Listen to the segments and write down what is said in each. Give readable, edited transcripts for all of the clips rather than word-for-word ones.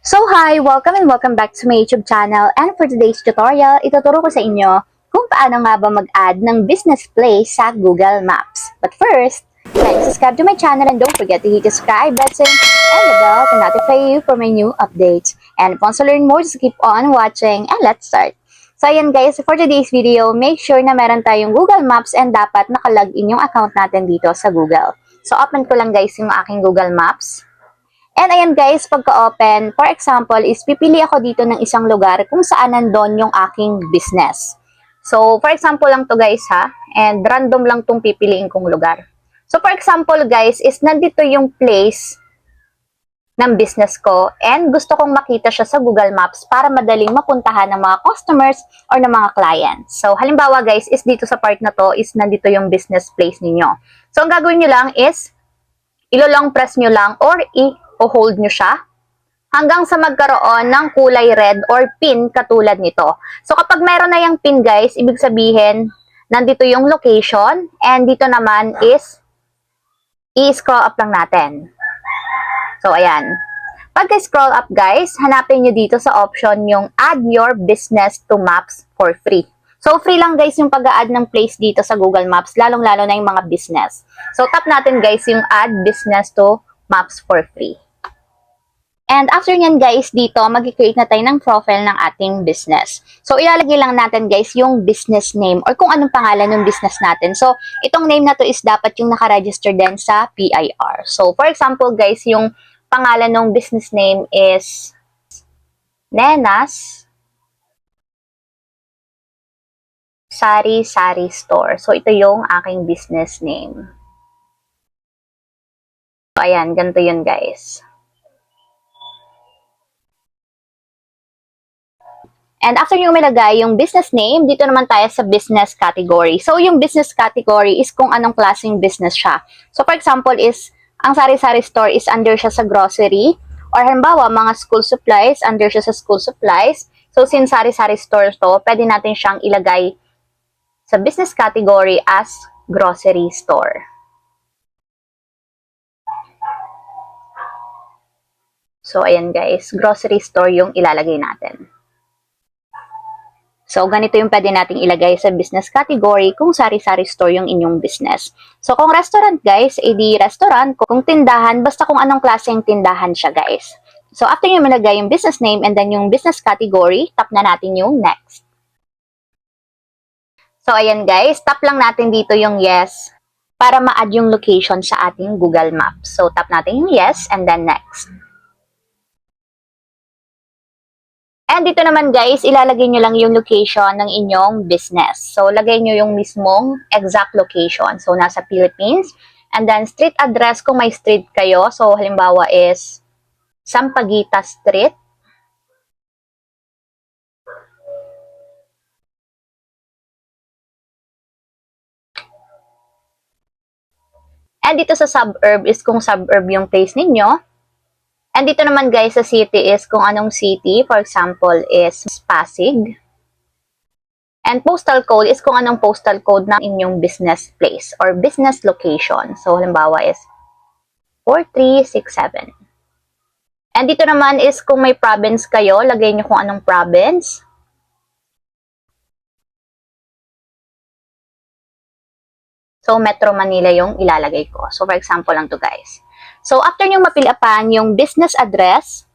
So hi! Welcome and welcome back to my YouTube channel, and for today's tutorial, ituturo ko sa inyo kung paano nga ba mag-add ng business place sa Google Maps. But first, subscribe to my channel and don't forget to hit the subscribe button and the bell to notify you for my new updates. And if you want to learn more, just keep on watching and let's start. So ayan guys, for today's video, make sure na meron tayong Google Maps and dapat nakalagin yung account natin dito sa Google. So open ko lang guys yung aking Google Maps. And ayan guys, pagka-open, for example, is pipili ako dito ng isang lugar kung saan nandun yung aking business. So, for example lang to guys ha, and random lang tong pipiliin kong lugar. So, for example guys, is nandito yung place ng business ko and gusto kong makita siya sa Google Maps para madaling mapuntahan ng mga customers or ng mga clients. So, halimbawa guys, is dito sa part na to, is nandito yung business place ninyo. So, ang gagawin nyo lang is, ilo-long press nyo lang or i-hold nyo siya hanggang sa magkaroon ng kulay red or pin katulad nito. So, kapag meron na yung pin guys, ibig sabihin, nandito yung location and dito naman is i-scroll up lang natin. So, ayan. Pagka-scroll up guys, hanapin nyo dito sa option yung add your business to maps for free. So, free lang guys yung pag-add ng place dito sa Google Maps, lalong-lalo na yung mga business. So, tap natin guys yung add business to maps for free. And after nyan guys, dito mag-create na tayo ng profile ng ating business. So, ilalagay lang natin guys yung business name or kung anong pangalan ng business natin. So, itong name na to is dapat yung nakaregister din sa PIR. So, for example guys, yung pangalan ng business name is Nenas Sari Sari Store. So, ito yung aking business name. So, ayan, ganito yun guys. And after nyo ilagay yung business name, dito naman tayo sa business category. So, yung business category is kung anong klaseng business siya. So, for example is, ang Sari Sari Store is under siya sa grocery. Or halimbawa, mga school supplies, under siya sa school supplies. So, since Sari Sari Store to, pwede natin siyang ilagay sa business category as grocery store. So, ayan guys, grocery store yung ilalagay natin. So, ganito yung pwede nating ilagay sa business category kung sari-sari store yung inyong business. So, kung restaurant guys, edi restaurant. Kung tindahan, basta kung anong klaseng tindahan siya guys. So, after nyo malagay yung business name and then yung business category, tap na natin yung next. So, ayan guys, tap lang natin dito yung yes para ma-add yung location sa ating Google Maps. So, tap natin yung yes and then next. And dito naman guys, ilalagay nyo lang yung location ng inyong business. So, lagay nyo yung mismong exact location. So, nasa Philippines. And then, street address kung may street kayo. So, halimbawa is Sampaguita Street. And dito sa suburb is kung suburb yung place ninyo. And dito naman guys sa city is kung anong city. For example is Pasig. And postal code is kung anong postal code ng inyong business place or business location. So, halimbawa is 4367. And dito naman is kung may province kayo, lagay nyo kung anong province. So, Metro Manila yung ilalagay ko. So, for example lang to guys. So, after nyo mapilapan yung business address,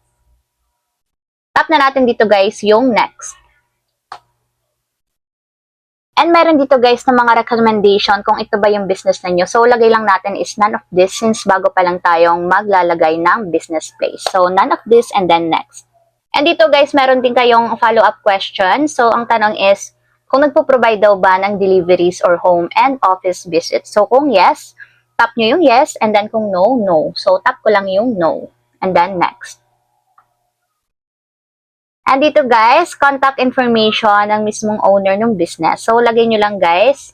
tap na natin dito guys yung next. And meron dito guys na mga recommendation kung ito ba yung business ninyo. So, lagay lang natin is none of this since bago pa lang tayong maglalagay ng business place. So, none of this and then next. And dito guys, meron din kayong follow-up question. So, ang tanong is, kung nagpo-provide daw ba ng deliveries or home and office visits. So, kung yes, tap nyo yung yes, and then kung no, no. So, tap ko lang yung no, and then next. And dito guys, contact information ng mismong owner ng business. So, lagay nyo lang guys,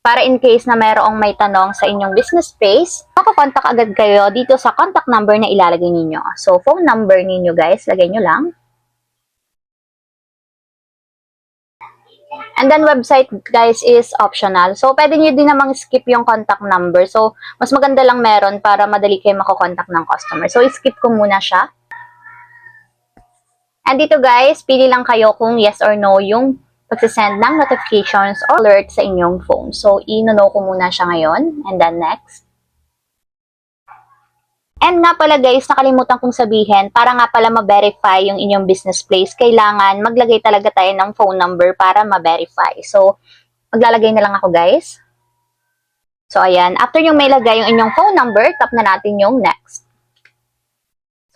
para in case na mayroong may tanong sa inyong business space, makakontak agad kayo dito sa contact number na ilalagay ninyo. So, phone number ninyo guys, lagay nyo lang. And then website guys is optional. So, pwede nyo din namang skip yung contact number. So, mas maganda lang meron para madali kayo makakontak ng customer. So, skip ko muna siya. And dito guys, pili lang kayo kung yes or no yung pagsisend ng notifications or alert sa inyong phone. So, i-no ko muna siya ngayon. And then next. And nga pala guys, nakalimutan kong sabihin, para nga pala ma-verify yung inyong business place, kailangan maglagay talaga tayo ng phone number para ma-verify. So, maglalagay na lang ako guys. So, ayan. After yung may lagay yung inyong phone number, tap na natin yung next.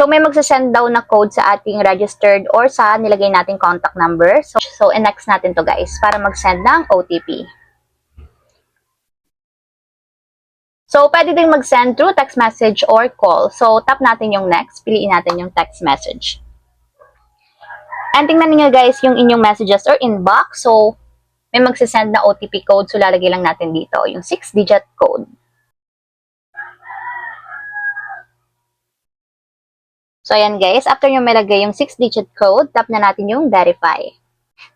So, may magsasend daw na code sa ating registered or sa nilagay nating contact number. So next natin to guys, para mag-send ng OTP. So, pwede din mag-send through text message or call. So, tap natin yung next. Piliin natin yung text message. And tingnan niyo guys yung inyong messages or inbox. So, may magsasend na OTP code. So, lalagay lang natin dito yung 6-digit code. So, ayan guys, after nyo malagay yung 6-digit code, tap na natin yung verify.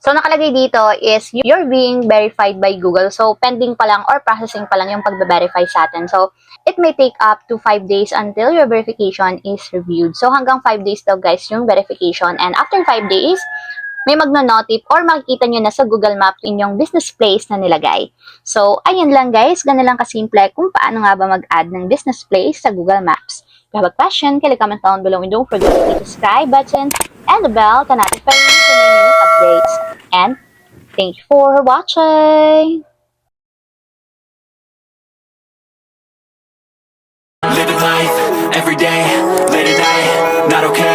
So, nakalagay dito is you're being verified by Google. So, pending pa lang or processing pa lang yung pag-verify sa atin. So, it may take up to 5 days until your verification is reviewed. So, hanggang 5 days daw guys yung verification. And after 5 days, may magno-notif or makikita nyo na sa Google Maps inyong business place na nilagay. So, ayun lang guys. Ganun lang kasimple kung paano nga ba mag-add ng business place sa Google Maps. If you have a question, kindly comment down below and don't forget to hit the subscribe button and the bell to notify you for new updates. And thank you for watching! Living life, every day, late at night, not okay.